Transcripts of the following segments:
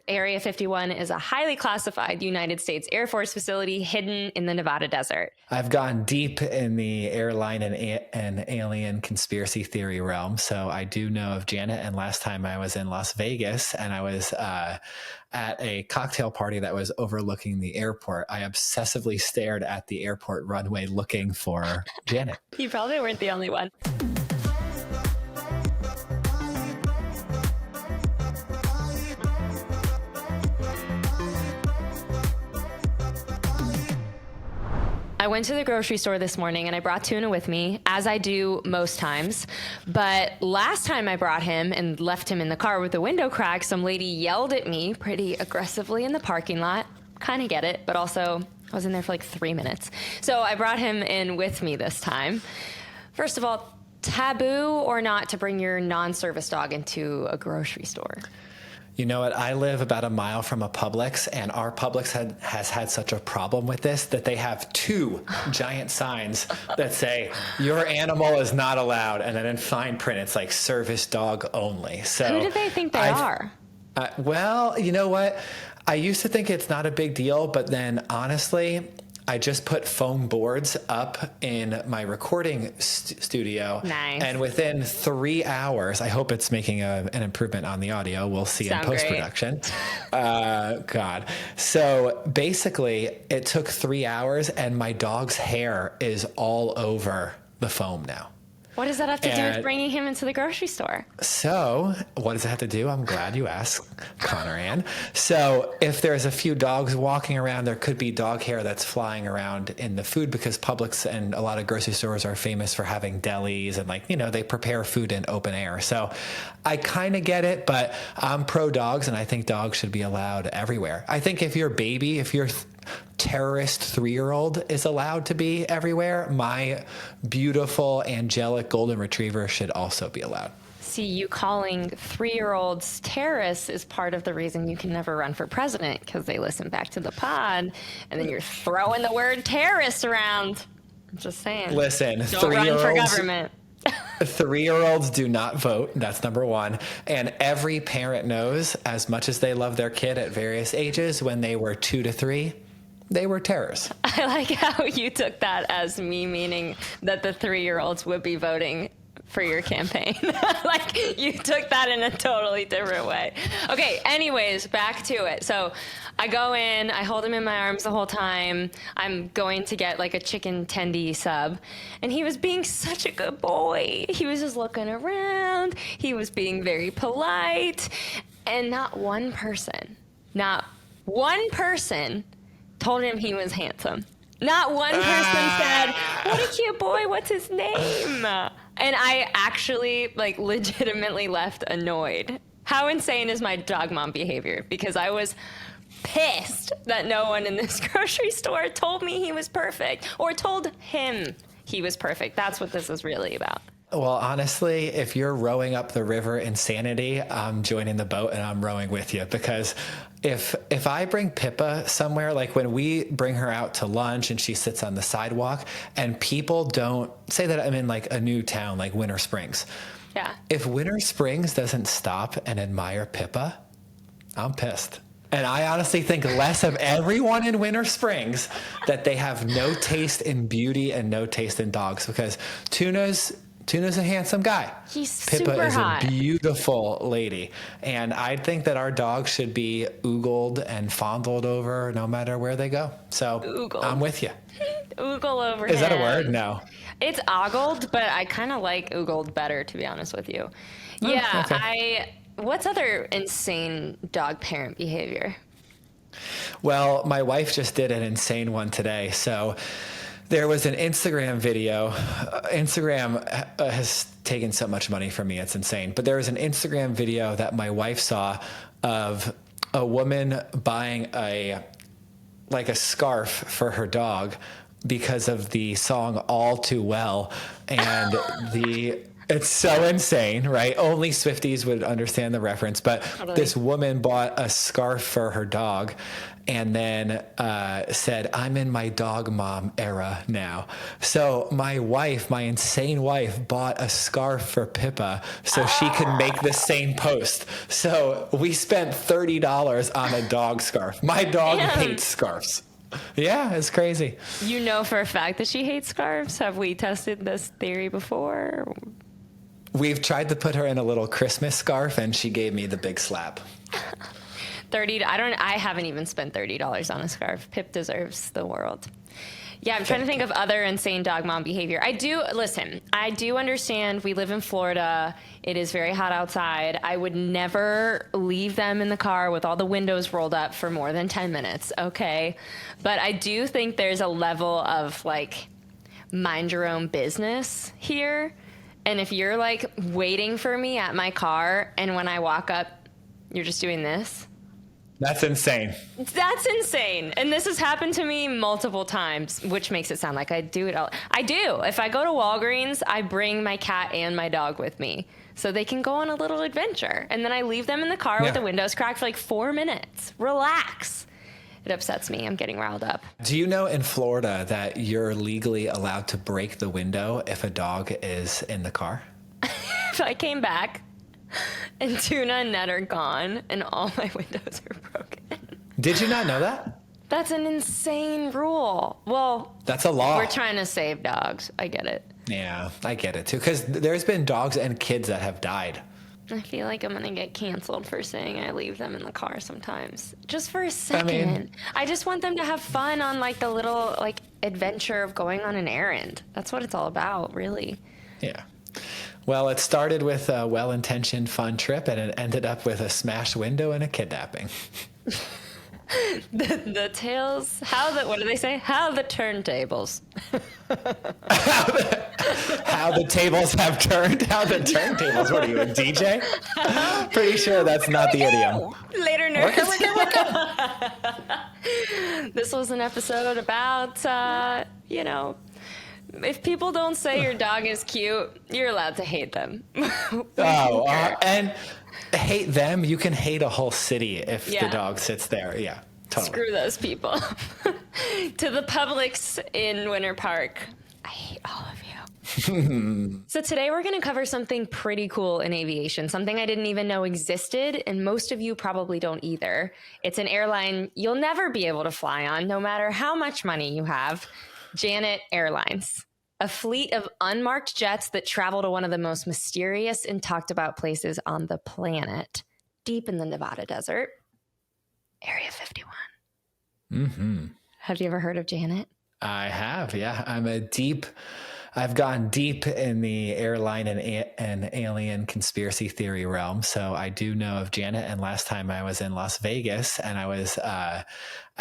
Area 51 is a highly classified United States Air Force facility hidden in the Nevada desert. I've gone deep in the airline and alien conspiracy theory realm, so I do know of Janet. And last time I was in Las Vegas and I was at a cocktail party that was overlooking the airport, I obsessively stared at the airport runway looking for Janet. You probably weren't the only one. I went to the grocery store this morning and I brought Tuna with me, as I do most times. But last time I brought him and left him in the car with the window cracked, some lady yelled at me pretty aggressively in the parking lot. Kind of get it, but also I was in there for like 3 minutes. So I brought him in with me this time. First of all, taboo or not to bring your non-service dog into a grocery store? You know what? I live about a mile from a Publix, and our Publix has had such a problem with this that they have 2 giant signs that say, your animal is not allowed. And then in fine print, it's like service dog only. So who do they think they are? Well, you know what? I used to think it's not a big deal, but then honestly, I just put foam boards up in my recording studio. Nice. And within 3 hours, I hope it's making an improvement on the audio. We'll see in post-production. God. So basically, it took 3 hours and my dog's hair is all over the foam now. What does that have to do with bringing him into the grocery store? So what does it have to do? I'm glad you asked, Connor Ann. So if there's a few dogs walking around, there could be dog hair that's flying around in the food because Publix and a lot of grocery stores are famous for having delis and they prepare food in open air. So I kind of get it, but I'm pro dogs and I think dogs should be allowed everywhere. I think if your terrorist 3-year-old is allowed to be everywhere, my beautiful angelic golden retriever should also be allowed. See, you calling 3-year-olds terrorists is part of the reason you can never run for president, because they listen back to the pod and then you're throwing the word terrorist around. I'm just saying. Listen, don't run for government. 3-year-olds do not vote. That's number one. And every parent knows, as much as they love their kid at various ages, when they were 2 to 3, they were terrorists. I like how you took that as me meaning that the 3-year-olds would be voting for your campaign. Like, you took that in a totally different way. Okay, anyways, back to it. So I go in, I hold him in my arms the whole time. I'm going to get like a chicken tendy sub. And he was being such a good boy. He was just looking around. He was being very polite. And not one person told him he was handsome. Not one person said, what a cute boy, what's his name? And I actually legitimately left annoyed. How insane is my dog mom behavior? Because I was pissed that no one in this grocery store told me he was perfect or told him he was perfect. That's what this is really about. Well, honestly, if you're rowing up the river insanity, I'm joining the boat and I'm rowing with you, because if I bring Pippa somewhere, like when we bring her out to lunch and she sits on the sidewalk and people don't say that I'm in like a new town, like Winter Springs. Yeah. If Winter Springs doesn't stop and admire Pippa, I'm pissed. And I honestly think less of everyone in Winter Springs, that they have no taste in beauty and no taste in dogs, because Tuna's a handsome guy. He's Pippa super is hot. a beautiful lady. And I think that our dogs should be oogled and fondled over no matter where they go. So Oogled. I'm with you. Oogle over Is him. that a word? No. It's ogled, but I kind of like oogled better, to be honest with you. Oh, Yeah, okay. What's other insane dog parent behavior? Well, my wife just did an insane one today. So there was an Instagram video. Instagram has taken so much money from me. It's insane. But there was an Instagram video that my wife saw of a woman buying a scarf for her dog because of the song All Too Well. And It's so insane, right? Only Swifties would understand the reference. But this woman bought a scarf for her dog and then said, I'm in my dog mom era now. So my insane wife, bought a scarf for Pippa so she could make the same post. So we spent $30 on a dog scarf. My dog hates scarves. Yeah, it's crazy. You know for a fact that she hates scarves? Have we tested this theory before? We've tried to put her in a little Christmas scarf, and she gave me the big slap. I haven't even spent $30 on a scarf. Pip deserves the world. Yeah, I'm trying to think of other insane dog mom behavior. I do understand we live in Florida. It is very hot outside. I would never leave them in the car with all the windows rolled up for more than 10 minutes, okay? But I do think there's a level of, like, mind your own business here. And if you're, like, waiting for me at my car and when I walk up, you're just doing this. That's insane. That's insane. And this has happened to me multiple times, which makes it sound like I do it all. I do. If I go to Walgreens, I bring my cat and my dog with me so they can go on a little adventure. And then I leave them in the car with the windows cracked for like 4 minutes. Relax. It upsets me. I'm getting riled up. Do you know in Florida that you're legally allowed to break the window if a dog is in the car? If I came back and Tuna and Ned are gone and all my windows are broken. Did you not know that? That's an insane rule. Well, that's a law. We're trying to save dogs. I get it. Yeah, I get it too. Because there's been dogs and kids that have died. I feel like I'm going to get canceled for saying I leave them in the car sometimes. Just for a second. I just want them to have fun on, like, the little, like, adventure of going on an errand. That's what it's all about, really. Yeah. Well, it started with a well-intentioned fun trip, and it ended up with a smashed window and a kidnapping. The tales, what do they say? How the turntables. How the tables have turned. How the turntables. What are you, a DJ? Pretty sure that's not the idiom. Later, nerds. This was an episode about, if people don't say your dog is cute, you're allowed to hate them. And hate them, you can hate a whole city if the dog sits there. Yeah, totally. Screw those people. To the Publix in Winter Park, I hate all of you. So today we're going to cover something pretty cool in aviation, something I didn't even know existed, and most of you probably don't either. It's an airline you'll never be able to fly on, no matter how much money you have. Janet Airlines, a fleet of unmarked jets that travel to one of the most mysterious and talked about places on the planet, deep in the Nevada desert, Area 51. Mm-hmm. Have you ever heard of Janet? I have, yeah. I've gone deep in the airline and alien conspiracy theory realm. So I do know of Janet. And last time I was in Las Vegas and I was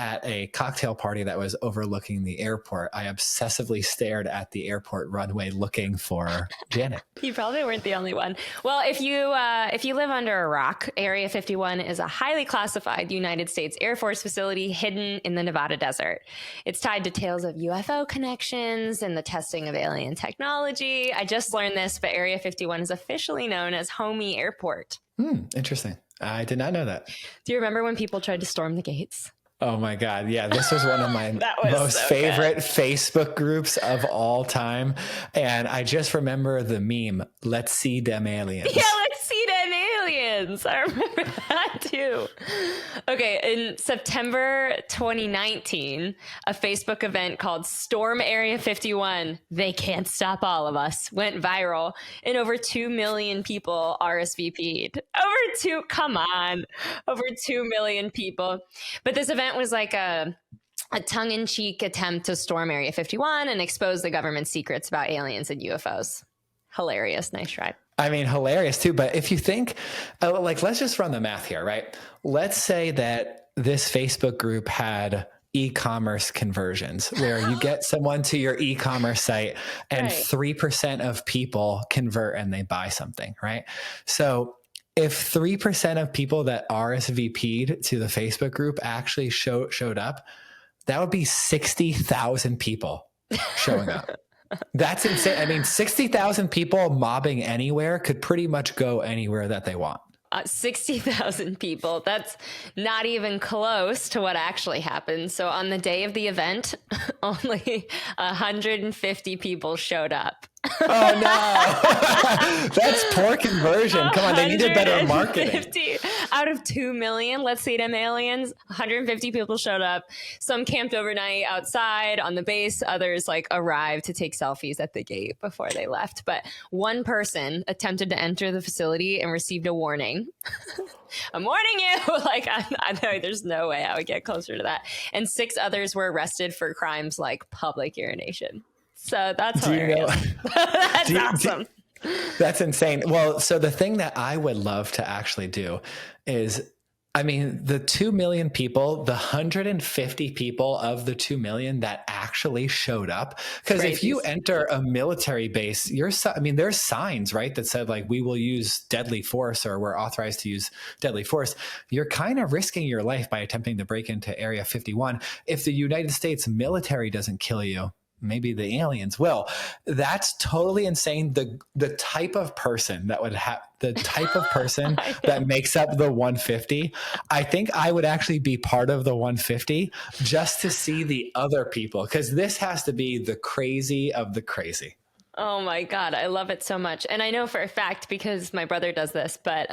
at a cocktail party that was overlooking the airport, I obsessively stared at the airport runway looking for Janet. You probably weren't the only one. Well, if you live under a rock, Area 51 is a highly classified United States Air Force facility hidden in the Nevada desert. It's tied to tales of UFO connections and the testing of alien technology. I just learned this, but Area 51 is officially known as Homey Airport. Interesting. I did not know that. Do you remember when people tried to storm the gates? Oh my God. Yeah. This was one of my most favorite Facebook groups of all time. And I just remember the meme, let's see them aliens. Yeah, let's see them aliens. I remember that too. Okay. In September 2019, a Facebook event called Storm Area 51, They Can't Stop All of Us, went viral and over 2 million people RSVP'd. Over 2 million people. But this event was like a tongue-in-cheek attempt to storm Area 51 and expose the government's secrets about aliens and UFOs. Hilarious. Nice try. I mean, hilarious too. But if you think, let's just run the math here, right? Let's say that this Facebook group had e-commerce conversions where you get someone to your e-commerce site and 3% of people convert and they buy something, right? So if 3% of people that RSVP'd to the Facebook group actually showed up, that would be 60,000 people showing up. That's insane. I mean, 60,000 people mobbing anywhere could pretty much go anywhere that they want. 60,000 people. That's not even close to what actually happened. So on the day of the event, only 150 people showed up. Oh no, that's poor conversion. Come on, they needed better marketing. 150 out of 2 million, let's see them aliens, 150 people showed up. Some camped overnight outside on the base. Others like arrived to take selfies at the gate before they left. But one person attempted to enter the facility and received a warning. I'm warning you. Like, I know there's no way I would get closer to that. And 6 others were arrested for crimes like public urination. So that's hilarious. That's awesome. That's insane. Well, so the thing that I would love to actually do is, I mean, the 2 million people, the 150 people of the 2 million that actually showed up. Because if you enter a military base, there's signs, right, that said like, we will use deadly force, or we're authorized to use deadly force. You're kind of risking your life by attempting to break into Area 51. If the United States military doesn't kill you, maybe the aliens will. That's totally insane. The type of person that would have that makes up the 150. I think I would actually be part of the 150 just to see the other people, because this has to be the crazy of the crazy. Oh my God, I love it so much. And I know for a fact because my brother does this, but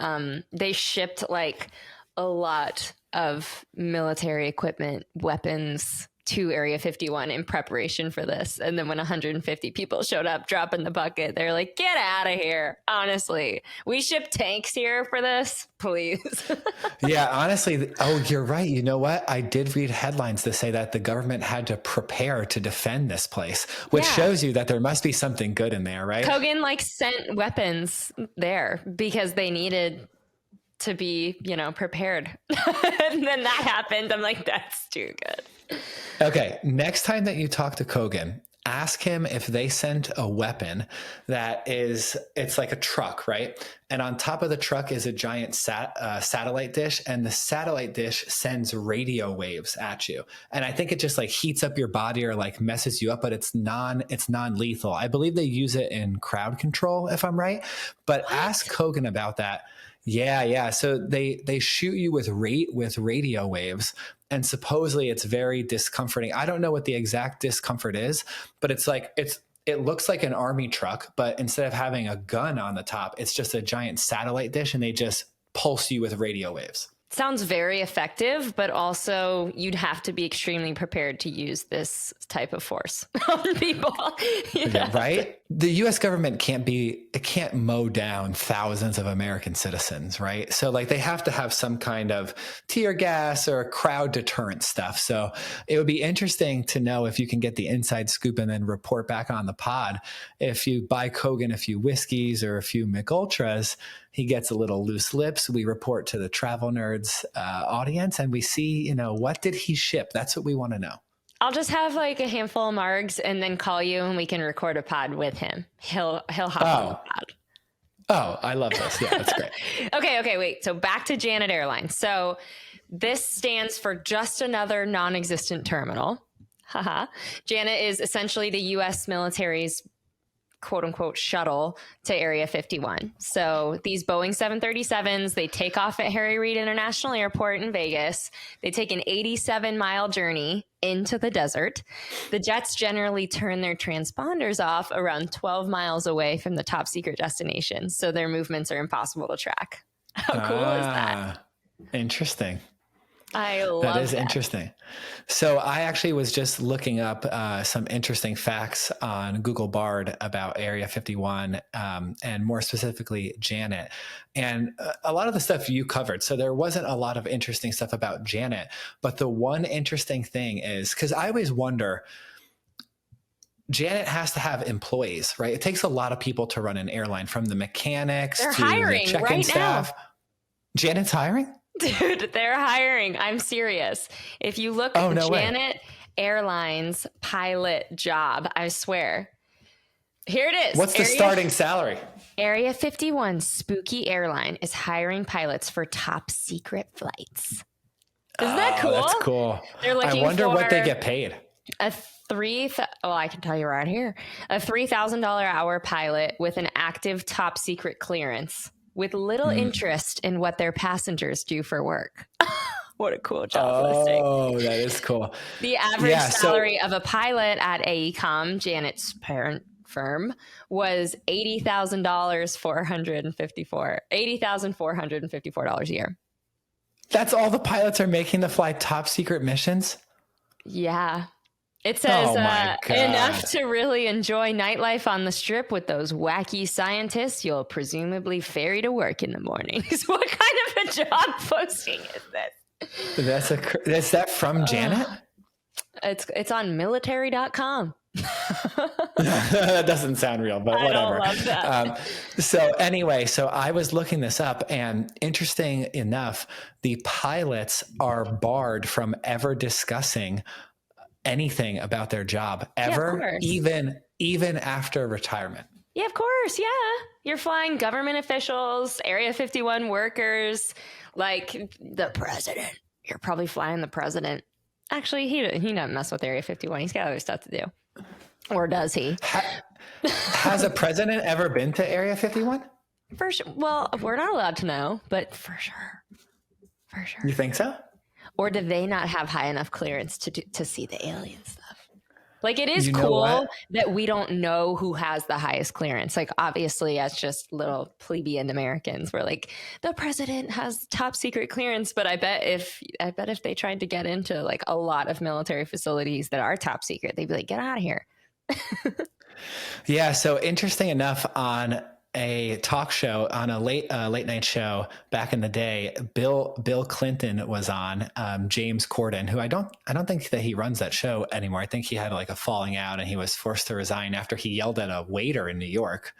they shipped like a lot of military equipment, weapons to Area 51 in preparation for this. And then when 150 people showed up, dropping the bucket, they're like, get out of here. Honestly, we ship tanks here for this, please. Yeah, honestly. Oh, you're right. You know what? I did read headlines that say that the government had to prepare to defend this place, which shows you that there must be something good in there, right? Kogan like sent weapons there because they needed to be, prepared. And then that happened. I'm like, that's too good. Okay. Next time that you talk to Kogan, ask him if they sent a weapon it's like a truck, right? And on top of the truck is a giant satellite dish, and the satellite dish sends radio waves at you. And I think it just like heats up your body or like messes you up, but it's non-lethal. I believe they use it in crowd control, if I'm right. But ask Kogan about that. Yeah. So they shoot you with radio waves, and supposedly it's very discomforting. I don't know what the exact discomfort is, but it's like it looks like an army truck, but instead of having a gun on the top, it's just a giant satellite dish, and they just pulse you with radio waves. Sounds very effective, but also you'd have to be extremely prepared to use this type of force on people. Yeah, right? The U.S. government can't mow down thousands of American citizens, right? So like they have to have some kind of tear gas or crowd deterrent stuff. So it would be interesting to know if you can get the inside scoop and then report back on the pod. If you buy Kogan a few whiskeys or a few McUltras, he gets a little loose lips. We report to the Travel Nerds audience, and we see, what did he ship? That's what we want to know. I'll just have like a handful of margs and then call you, and we can record a pod with him. He'll hop on the pod. Oh, I love this. Yeah, that's great. Okay, wait. So back to Janet Airlines. So this stands for just another non-existent terminal. Haha. Janet is essentially the U.S. military's quote unquote shuttle to Area 51. So these Boeing 737s, they take off at Harry Reid International Airport in Vegas. They take an 87-mile journey into the desert. The jets generally turn their transponders off around 12 miles away from the top secret destination. So their movements are impossible to track. How cool is that? Interesting. I love that. Is interesting. So I actually was just looking up some interesting facts on Google Bard about Area 51 and more specifically Janet. And a lot of the stuff you covered. So there wasn't a lot of interesting stuff about Janet. But the one interesting thing is, because I always wonder, Janet has to have employees, right? It takes a lot of people to run an airline, from the mechanics to the check-in staff. Now. Janet's hiring? Dude, they're hiring. I'm serious. If you look at Janet Airlines pilot job, I swear. Here it is. What's the starting salary? Area 51 Spooky Airline is hiring pilots for top secret flights. Isn't that cool? That's cool. They're looking I wonder what they get paid. I can tell you right here, a $3,000 hour pilot with an active top secret clearance with little interest in what their passengers do for work. What a cool job listing. Oh, that is cool. The average salary of a pilot at AECOM, Janet's parent firm, was $80,454 a year. That's all the pilots are making to fly top secret missions? Yeah. It says my God. enough to really enjoy nightlife on the strip with those wacky scientists you'll presumably ferry to work in the mornings. What kind of a job posting is this? Is that from Janet? It's on military.com. That doesn't sound real, but whatever. I don't love that. So I was looking this up, and interesting enough, the pilots are barred from ever discussing anything about their job ever, even after retirement. Yeah, of course. Yeah. You're flying government officials, Area 51 workers, like the president. You're probably flying the president. Actually, he doesn't mess with Area 51. He's got other stuff to do. Or does he? Has a president ever been to Area 51? For sure. Well, we're not allowed to know, but for sure. For sure. You think so? Or do they not have high enough clearance to see the alien stuff? Like, it is cool that we don't know who has the highest clearance. Like, obviously, as just little plebeian Americans, we're like, the president has top secret clearance. But I bet if they tried to get into like a lot of military facilities that are top secret, they'd be like, get out of here. Yeah. So interesting enough, on a talk show, on a late night show back in the day, Bill Clinton was on, James Corden, who I don't think that he runs that show anymore. I think he had like a falling out and he was forced to resign after he yelled at a waiter in New York,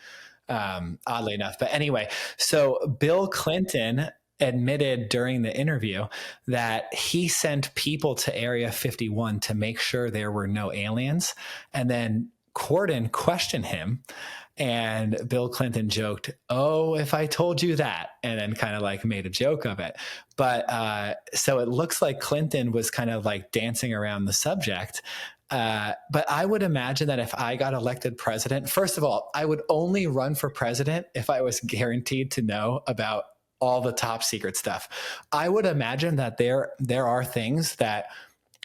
oddly enough. But anyway, so Bill Clinton admitted during the interview that he sent people to Area 51 to make sure there were no aliens. And then Corden questioned him, and Bill Clinton joked, "Oh, if I told you that," and then kind of like made a joke of it. But so it looks like Clinton was kind of like dancing around the subject. But I would imagine that if I got elected president, first of all, I would only run for president if I was guaranteed to know about all the top secret stuff. I would imagine that there are things that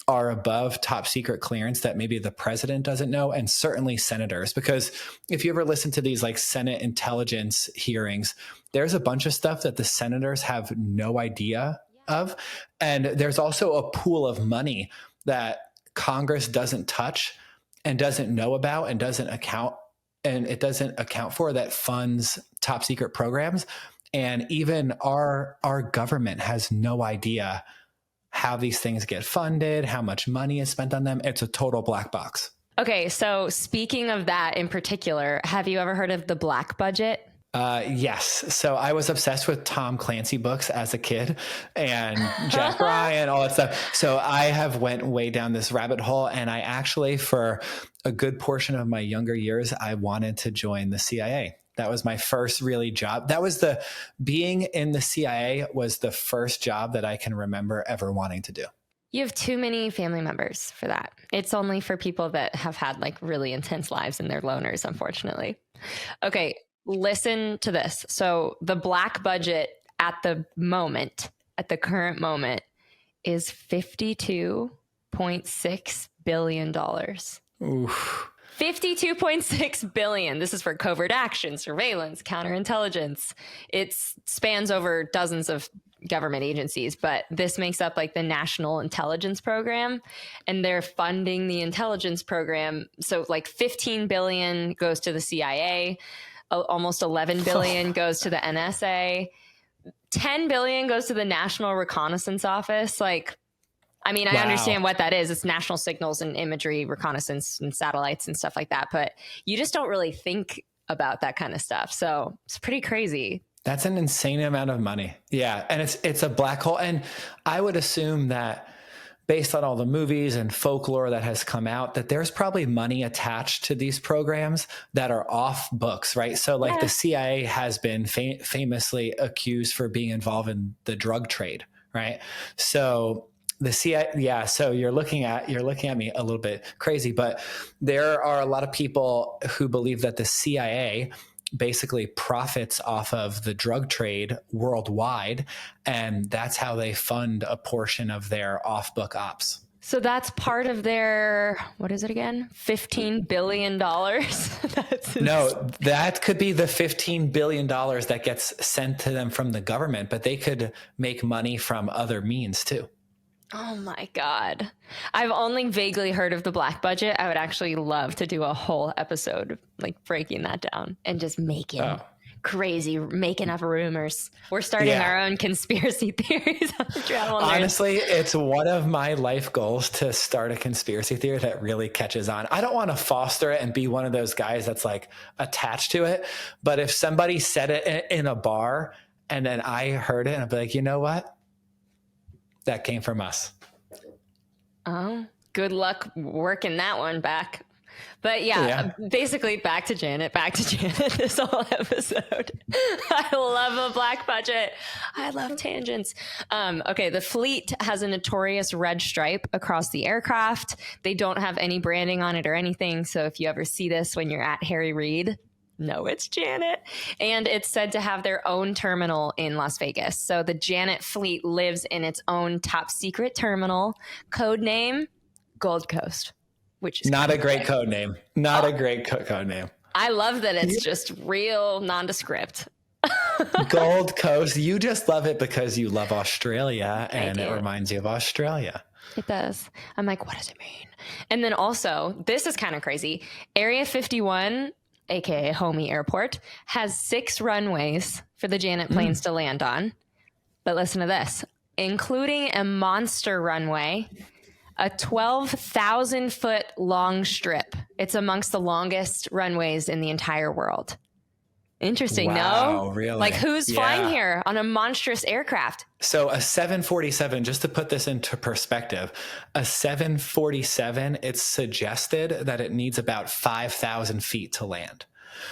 are above top secret clearance that maybe the president doesn't know, and certainly senators, because if you ever listen to these like Senate intelligence hearings, there's a bunch of stuff that the senators have no idea of. And there's also a pool of money that Congress doesn't touch and doesn't know about and doesn't account for, that funds top secret programs. And even our government has no idea how these things get funded, how much money is spent on them. It's a total black box. Okay, so speaking of that in particular, have you ever heard of the black budget? Yes. So I was obsessed with Tom Clancy books as a kid, and Jack Ryan, all that stuff. So I have went way down this rabbit hole, and I actually, for a good portion of my younger years, I wanted to join the CIA. That was my first really job. Being in the CIA was the first job that I can remember ever wanting to do. You have too many family members for that. It's only for people that have had like really intense lives and they're loners, unfortunately. Okay, listen to this. So the black budget at the current moment, is $52.6 billion. Oof. $52.6 billion. This is for covert action, surveillance, counterintelligence. It spans over dozens of government agencies, but this makes up like the National Intelligence Program, and they're funding the intelligence program. So like 15 billion goes to the CIA, almost 11 billion goes to the NSA, 10 billion goes to the National Reconnaissance Office. Like, I mean, I understand what that is. It's national signals and imagery, reconnaissance and satellites and stuff like that. But you just don't really think about that kind of stuff. So it's pretty crazy. That's an insane amount of money. Yeah. And it's a black hole. And I would assume that based on all the movies and folklore that has come out, that there's probably money attached to these programs that are off books, right? So like the CIA has been famously accused for being involved in the drug trade, right? So The CIA, yeah. So you're looking at me a little bit crazy, but there are a lot of people who believe that the CIA basically profits off of the drug trade worldwide, and that's how they fund a portion of their off-book ops. So that's part of their, what is it again? $15 billion. No, that could be the $15 billion that gets sent to them from the government, but they could make money from other means too. Oh my God. I've only vaguely heard of the black budget. I would actually love to do a whole episode like breaking that down and just making making up rumors. We're starting our own conspiracy theories on the Travel Nerds. Honestly, it's one of my life goals to start a conspiracy theory that really catches on. I don't want to foster it and be one of those guys that's like attached to it. But if somebody said it in a bar and then I heard it and I'd be like, you know what? That came from us. Oh, good luck working that one back. But basically back to Janet this whole episode. I love a black budget. I love tangents. Okay, the fleet has a notorious red stripe across the aircraft. They don't have any branding on it or anything. So if you ever see this when you're at Harry Reid, no, it's Janet. And it's said to have their own terminal in Las Vegas. So the Janet fleet lives in its own top secret terminal, code name Gold Coast, which is not a great code name. Not a great code name. I love that it's just real nondescript. Gold Coast. You just love it because you love Australia and it reminds you of Australia. It does. I'm like, what does it mean? And then also, this is kind of crazy. Area 51, aka Homey Airport, has 6 runways for the Janet planes to land on. But listen to this, including a monster runway, a 12,000 foot long strip. It's amongst the longest runways in the entire world. Interesting, wow, no? Really? Like who's flying here on a monstrous aircraft? So a 747, just to put this into perspective, a 747, it's suggested that it needs about 5,000 feet to land.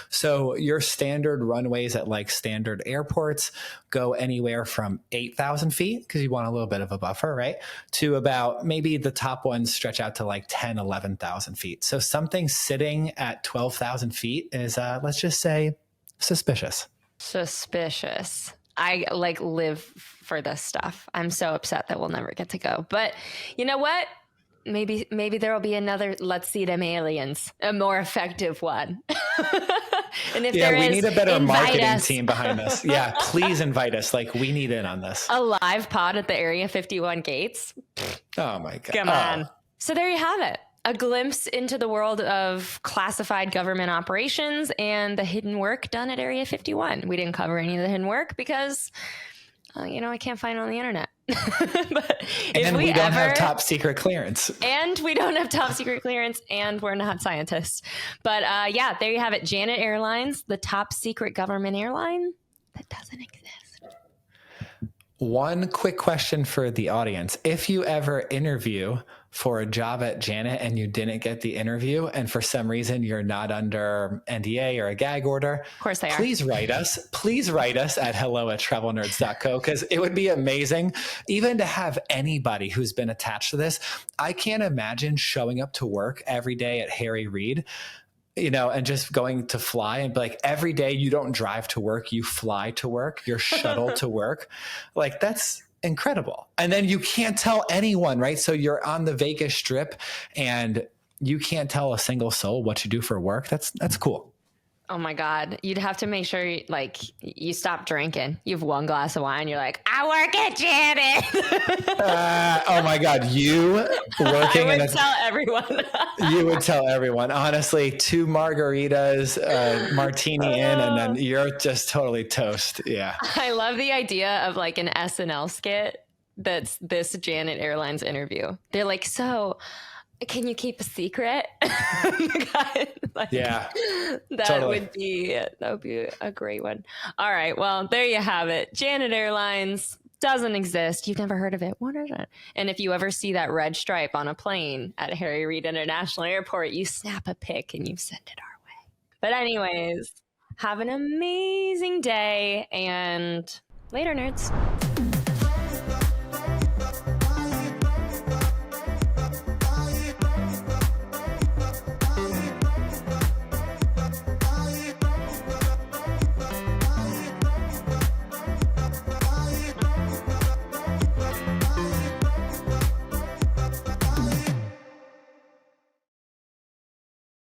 So your standard runways at like standard airports go anywhere from 8,000 feet, because you want a little bit of a buffer, right? To about maybe the top ones stretch out to like 10, 11,000 feet. So something sitting at 12,000 feet is, let's just say, suspicious. I like live for this stuff. I'm so upset that we'll never get to go. But you know what? Maybe there will be another Let's See Them Aliens, a more effective one. And if there we is, need a better marketing us. team behind this. Yeah, please invite us. Like, we need in on this. A live pod at the Area 51 gates. Oh my God. Come on. So there you have it. A glimpse into the world of classified government operations and the hidden work done at Area 51. We didn't cover any of the hidden work because, I can't find it on the internet. But and we don't have top secret clearance. And we don't have top secret clearance, and we're not scientists. But there you have it. Janet Airlines, the top secret government airline that doesn't exist. One quick question for the audience. If you ever interview for a job at Janet and you didn't get the interview, and for some reason you're not under NDA or a gag order, of course they are. Please write us at hello@travelnerds.co, because it would be amazing even to have anybody who's been attached to this. I can't imagine showing up to work every day at Harry Reid, and just going to fly and be like, every day you don't drive to work, you fly to work, you're shuttled to work. Like, that's incredible. And then you can't tell anyone, right? So you're on the Vegas Strip and you can't tell a single soul what you do for work. That's cool. Oh my God. You'd have to make sure you stop drinking. You have one glass of wine. You're like, I work at Janet. Oh my God. You working I would tell everyone. You would tell everyone. Honestly, 2 margaritas, martini in, and then you're just totally toast. Yeah. I love the idea of like an SNL skit that's this Janet Airlines interview. They're like, so can you keep a secret? Yeah, that totally. would be a great one. All right, well, there you have it. Janet Airlines doesn't exist. You've never heard of it. What is it? And if you ever see that red stripe on a plane at Harry Reid International Airport, you snap a pic and you send it our way. But anyways, have an amazing day and later, nerds.